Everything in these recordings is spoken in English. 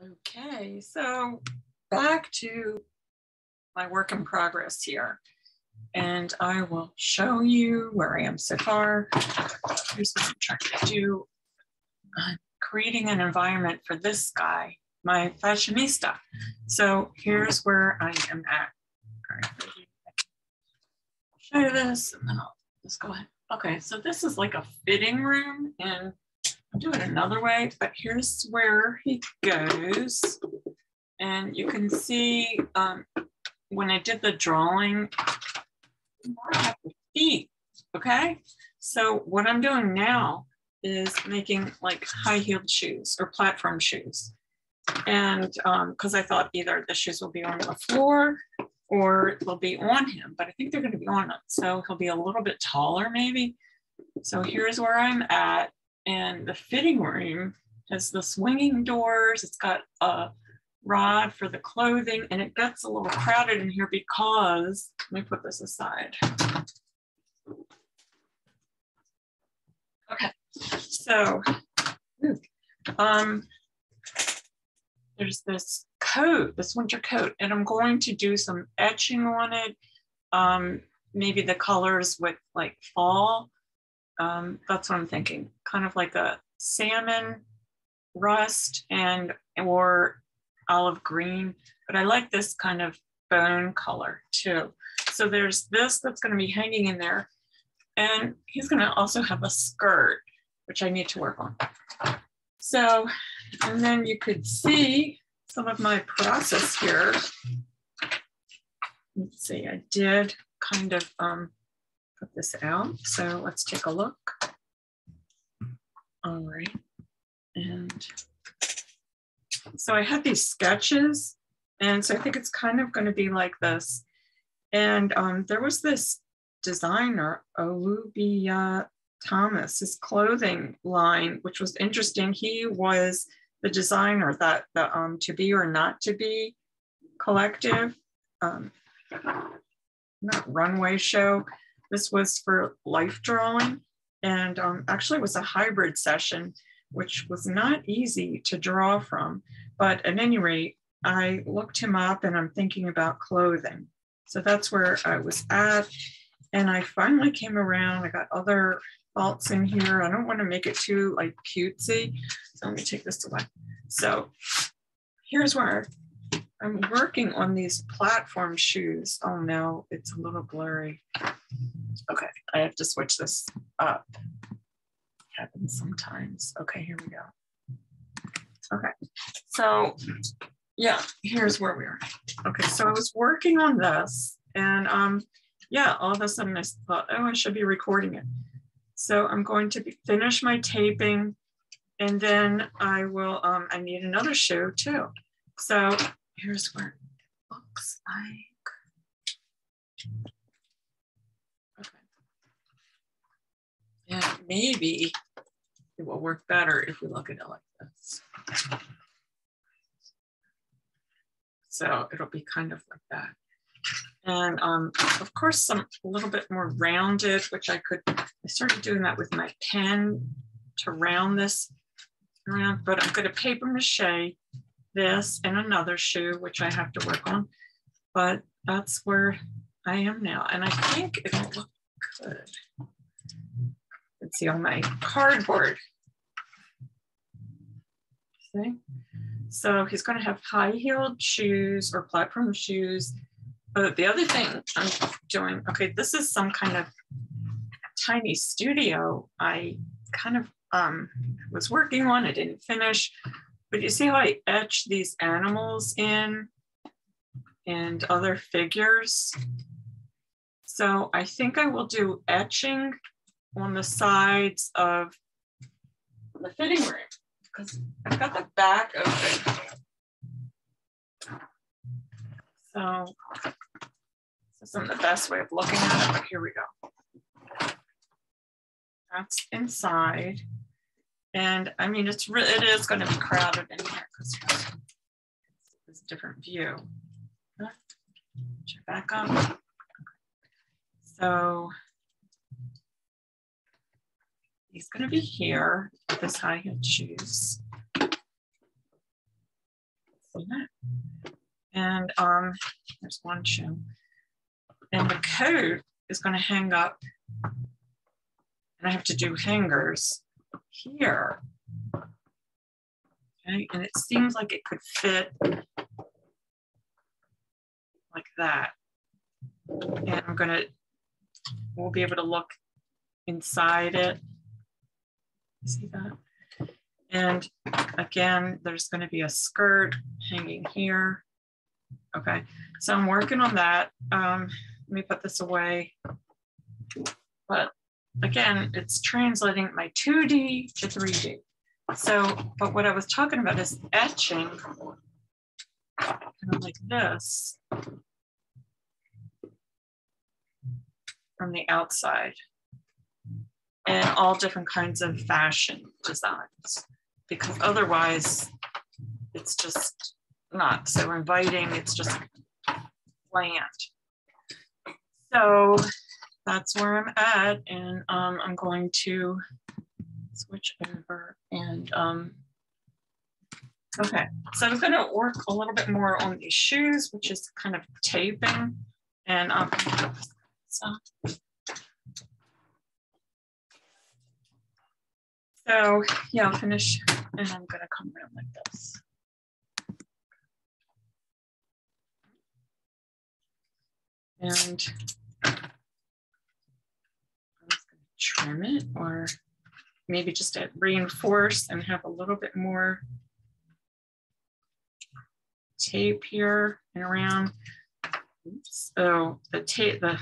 Okay, so back to my work in progress here. And I will show you where I am so far. Here's what I'm trying to do. I'm creating an environment for this guy, my fashionista. So here's where I am at. All right, show you this, and then I'll just go ahead. Okay, so this is like a fitting room, and I'll do it another way, but here's where he goes. And you can see when I did the drawing, I have the feet, okay? So what I'm doing now is making like high-heeled shoes or platform shoes. And because I thought either the shoes will be on the floor or they'll be on him, but I think they're gonna be on him. So he'll be a little bit taller maybe. So here's where I'm at. And the fitting room has the swinging doors. It's got a rod for the clothing, and it gets a little crowded in here because, let me put this aside. Okay, so there's this coat, this winter coat, and I'm going to do some etching on it. Maybe the colors with like fall. That's what I'm thinking, kind of like a salmon rust and or olive green, but I like this kind of bone color too. So there's this that's going to be hanging in there, and he's going to also have a skirt, which I need to work on. So, and then you could see some of my process here. Let's see, I did kind of put this out. So let's take a look. All right. And so I had these sketches. And so I think it's kind of going to be like this. And there was this designer, Olubia Thomas, his clothing line, which was interesting. He was the designer that the To Be or Not To Be collective, not runway show. This was for life drawing, and actually it was a hybrid session, which was not easy to draw from. But at any rate, I looked him up and I'm thinking about clothing. So that's where I was at. And I finally came around. I got other faults in here. I don't want to make it too like cutesy. So let me take this away. So here's where I'm working on these platform shoes. Oh no, it's a little blurry. Okay, I have to switch this up. Happens sometimes. Okay, here we go. Okay, so yeah, here's where we are. Okay, so I was working on this, and yeah, all of a sudden I thought, oh, I should be recording it. So I'm going to finish my taping, and then I will, I need another shoe too. So here's where it looks like. Okay. And maybe it will work better if we look at it like this. So it'll be kind of like that. And of course, some a little bit more rounded, which I started doing that with my pen to round this around, but I'm going to paper mache this and another shoe, which I have to work on. But that's where I am now. And I think it'll look good. Let's see on my cardboard. See? So he's going to have high-heeled shoes or platform shoes. But the other thing I'm doing, okay, this is some kind of tiny studio I kind of was working on. I didn't finish, but you see how I etch these animals in and other figures. So I think I will do etching on the sides of the fitting room because I've got the back open. So this isn't the best way of looking at it, but here we go. That's inside. And I mean, it is going to be crowded in here because it's a different view. Check back up. So he's going to be here with his high-heeled shoes. And there's one shoe. And the coat is going to hang up. And I have to do hangers here. Okay, and it seems like it could fit like that. And we'll be able to look inside it. See that? And again, there's going to be a skirt hanging here. Okay, so I'm working on that. Let me put this away. But again, it's translating my 2D to 3D. So, but what I was talking about is etching, kind of like this, from the outside, and all different kinds of fashion designs, because otherwise it's just not so inviting, it's just bland. So that's where I'm at, and I'm going to switch over and okay, so I'm going to work a little bit more on these shoes, which is kind of taping, and so yeah, I'll finish, and I'm going to come around like this. And I'm just going to trim it, or maybe just to reinforce and have a little bit more tape here and around. Oops. So the tape, I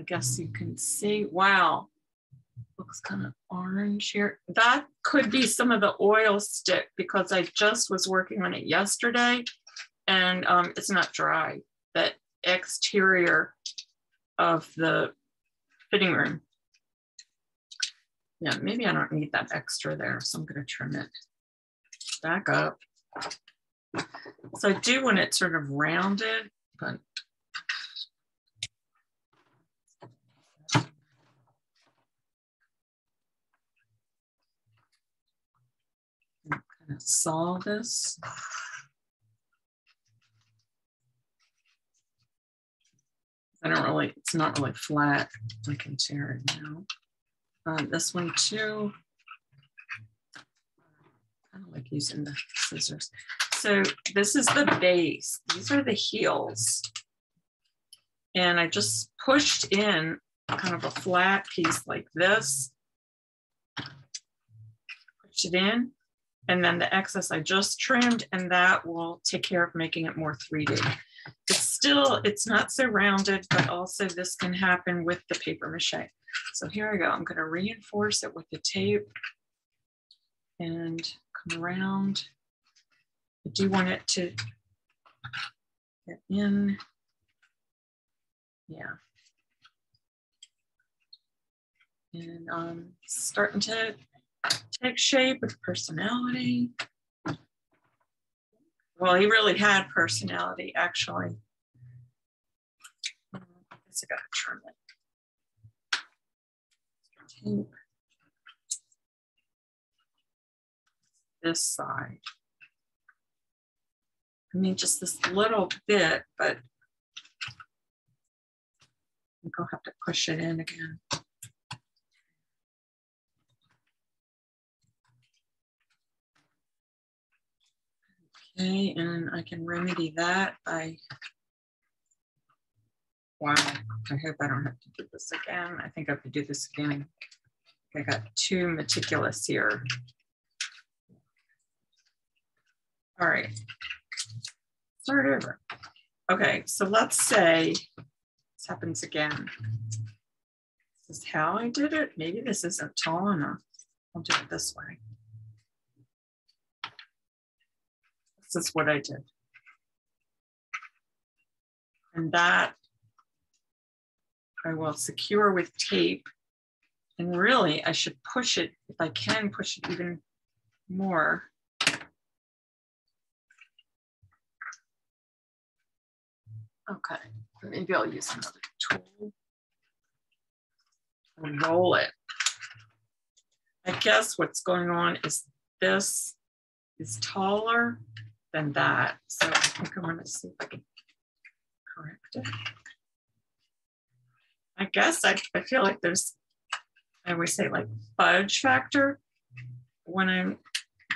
guess you can see, wow, looks kind of orange here. That could be some of the oil stick, because I just was working on it yesterday and it's not dry. That exterior of the fitting room. Yeah, maybe I don't need that extra there, so I'm going to trim it back up. So I do want it sort of rounded, but kind of saw this. It's not really flat. I can tear it now. This one too. I don't like using the scissors. So this is the base. These are the heels. And I just pushed in kind of a flat piece like this. Pushed it in. And then the excess I just trimmed, and that will take care of making it more 3D. It's not so rounded, but also this can happen with the paper mache. So here I go. I'm going to reinforce it with the tape and come around. I do want it to get in. Yeah. And starting to take shape with personality. Well, he really had personality, actually. I guess I got to trim it. Tape. This side. I mean, just this little bit, but I think I'll have to push it in again. Okay, and I can remedy that by, wow, I hope I don't have to do this again. I think I have to do this again. I got too meticulous here. All right, start over. Okay, so let's say this happens again. This is how I did it. Maybe this isn't tall enough. I'll do it this way. This is what I did. And that I will secure with tape. And really, I should push it, if I can push it even more. Okay, maybe I'll use another tool. And roll it. I guess what's going on is this is taller than that. So I think I'm gonna see if I can correct it. I guess I feel like there's, I always say like fudge factor when I'm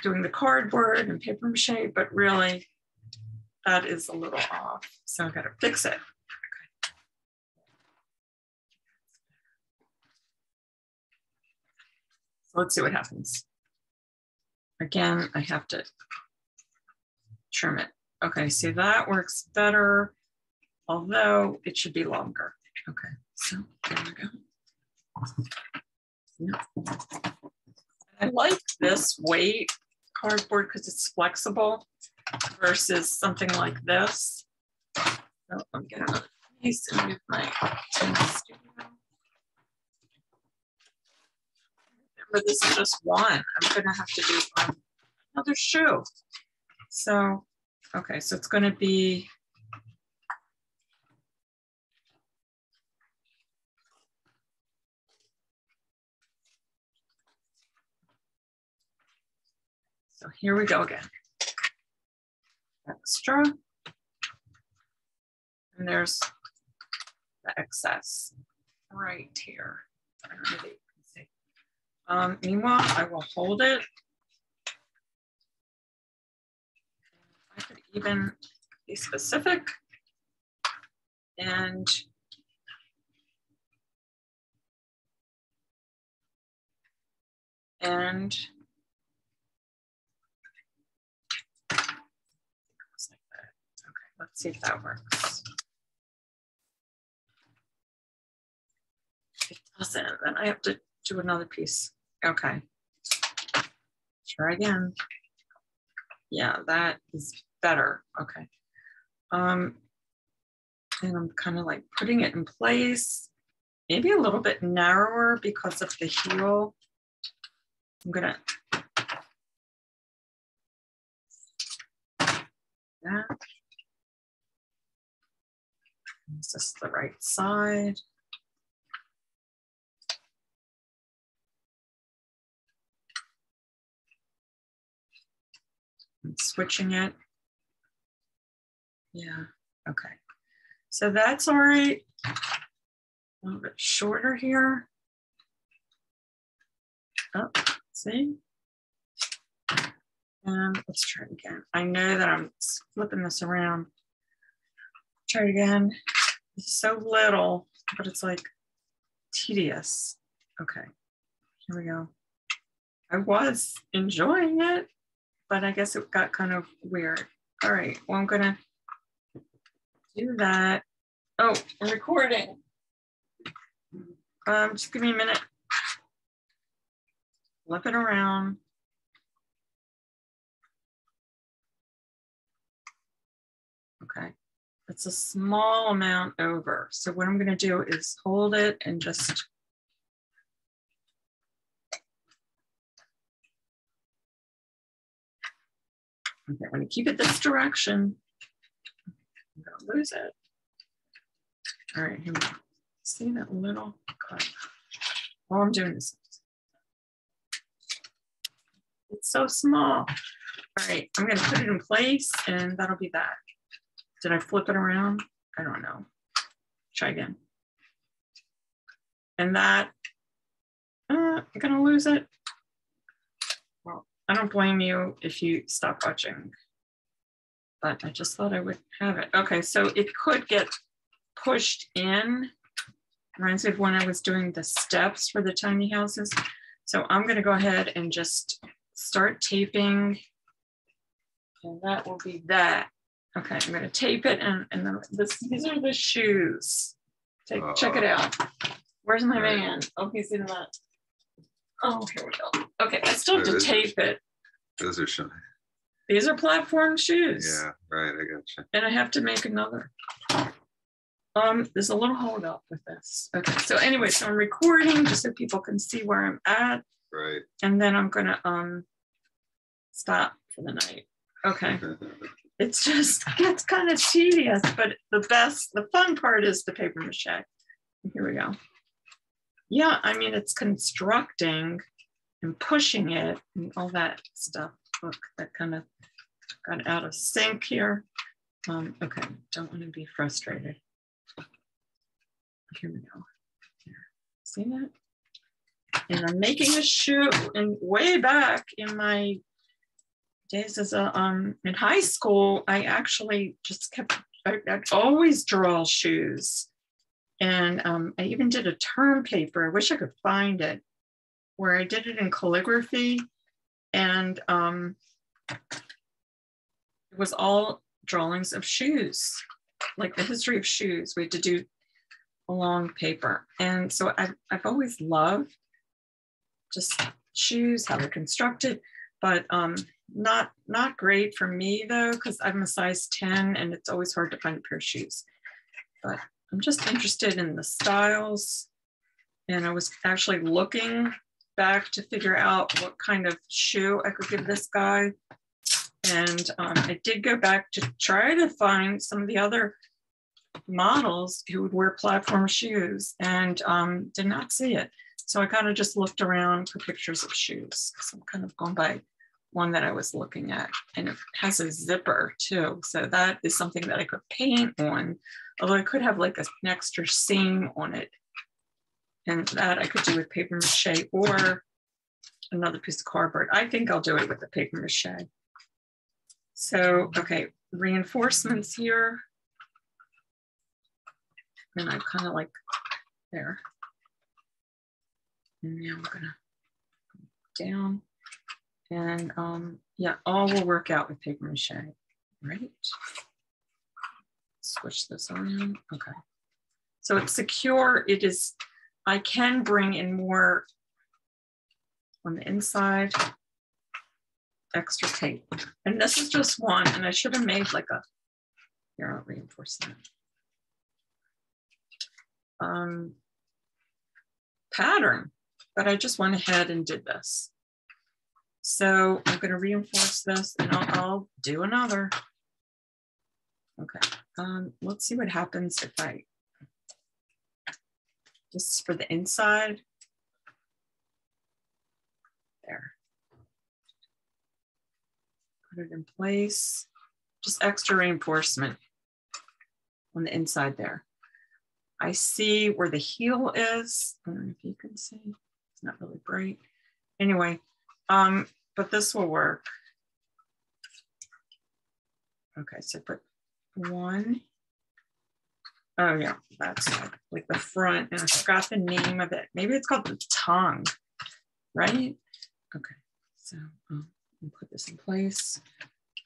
doing the cardboard and paper mache, but really that is a little off. So I gotta fix it. Okay. So let's see what happens. Again, I have to trim it. Okay, see that works better, although it should be longer. Okay, so there we go. Yeah. I like this weight cardboard because it's flexible versus something like this. So I'm getting another piece and move my studio. Remember, this is just one. I'm gonna have to do another shoe. So, okay, so it's gonna be so here we go again. Extra. And there's the excess right here. I don't know if you can see. Meanwhile, I will hold it. I could even be specific and let's see if that works. If it doesn't, then I have to do another piece. Okay. Try again. Yeah, that is better. Okay. And I'm kind of like putting it in place, maybe a little bit narrower because of the heel. I'm gonna that. Is this the right side? I'm switching it. Yeah, okay. So that's all right. A little bit shorter here. Oh, see? And let's try it again. I know that I'm flipping this around. Try it again. It's so little, but it's like tedious. Okay, here we go. I was enjoying it, but I guess it got kind of weird. All right, well, I'm gonna do that. Oh, I'm recording. Just give me a minute. Flip it around. Okay. It's a small amount over. So what I'm going to do is hold it and just okay, I'm going to keep it this direction. I'm going to lose it. All right, here we go. See that little cut? All I'm doing is it's so small. All right, I'm going to put it in place and that'll be that. Did I flip it around? I don't know. Try again. And that, I'm gonna lose it. Well, I don't blame you if you stop watching, but I just thought I would have it. Okay, so it could get pushed in. Reminds me of when I was doing the steps for the tiny houses. So I'm gonna go ahead and just start taping. And that will be that. Okay, I'm gonna tape it and then these are the shoes. Check it out. Where's my man? Oh, he's in that. Oh, here we go. Okay, I still have to tape it. Those are shiny. These are platform shoes. Yeah, right, I gotcha. And I have to make another. There's a little hold up with this. Okay, so anyway, so I'm recording just so people can see where I'm at. Right. And then I'm gonna stop for the night. Okay. It's just gets kind of tedious, but the fun part is the paper mache. Here we go. Yeah, I mean, it's constructing and pushing it and all that stuff. Look, that kind of got out of sync here. Okay, don't want to be frustrated. Here we go. Here. See that? And I'm making a shoe, and way back in my days as a in high school, I actually just I'd always draw shoes. And I even did a term paper. I wish I could find it, where I did it in calligraphy. And it was all drawings of shoes, like the history of shoes. We had to do a long paper. And so I've always loved just shoes, how they're constructed, but not great for me though, because I'm a size 10 and it's always hard to find a pair of shoes. But I'm just interested in the styles. And I was actually looking back to figure out what kind of shoe I could give this guy. And I did go back to try to find some of the other models who would wear platform shoes, and did not see it. So I kind of just looked around for pictures of shoes. So I'm kind of going by one that I was looking at, and it has a zipper too. So that is something that I could paint on, although I could have like an extra seam on it. And that I could do with paper mache or another piece of cardboard. I think I'll do it with the paper mache. So, okay, reinforcements here. And I kind of like there. And now I'm gonna go down. And yeah, all will work out with paper mache, right? Switch this around, okay. So it's secure, it is, I can bring in more on the inside, extra tape. And this is just one, and I should have made like a, here, I'll reinforce that. Pattern, but I just went ahead and did this. So I'm going to reinforce this, and I'll do another. Okay, let's see what happens if I, just for the inside, there. Put it in place, just extra reinforcement on the inside there. I see where the heel is. I don't know if you can see, it's not really bright. Anyway, but this will work. Okay, so put one. Oh yeah, that's like the front, and I forgot the name of it. Maybe it's called the tongue, right? Okay, so I'll put this in place,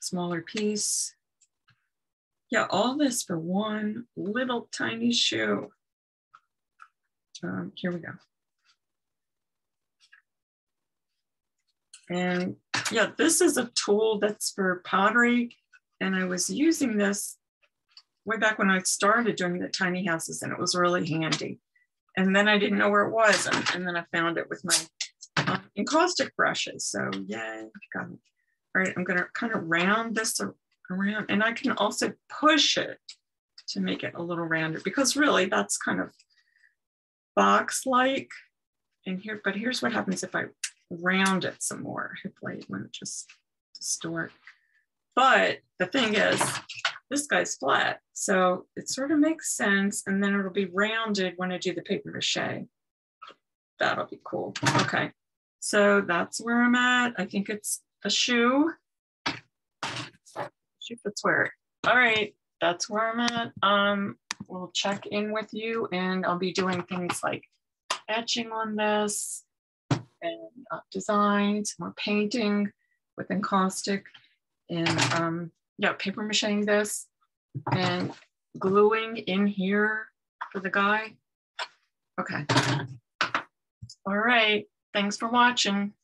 smaller piece. Yeah, all this for one little tiny shoe. Here we go. And yeah, this is a tool that's for pottery. And I was using this way back when I started doing the tiny houses, and it was really handy. And then I didn't know where it was. And then I found it with my encaustic brushes. So yay, got it. All right, I'm gonna kind of round this around, and I can also push it to make it a little rounder, because really that's kind of box-like. And here, but here's what happens if I round it some more. Hopefully it won't just distort. But the thing is, this guy's flat, so it sort of makes sense, and then it'll be rounded when I do the paper mache. That'll be cool. Okay, so that's where I'm at. I think it's a shoe. Shoe fits wear it. All right, that's where I'm at. We'll check in with you, and I'll be doing things like etching on this, and designs, more painting with encaustic, and yeah, paper macheing this, and gluing in here for the guy. Okay. All right, thanks for watching.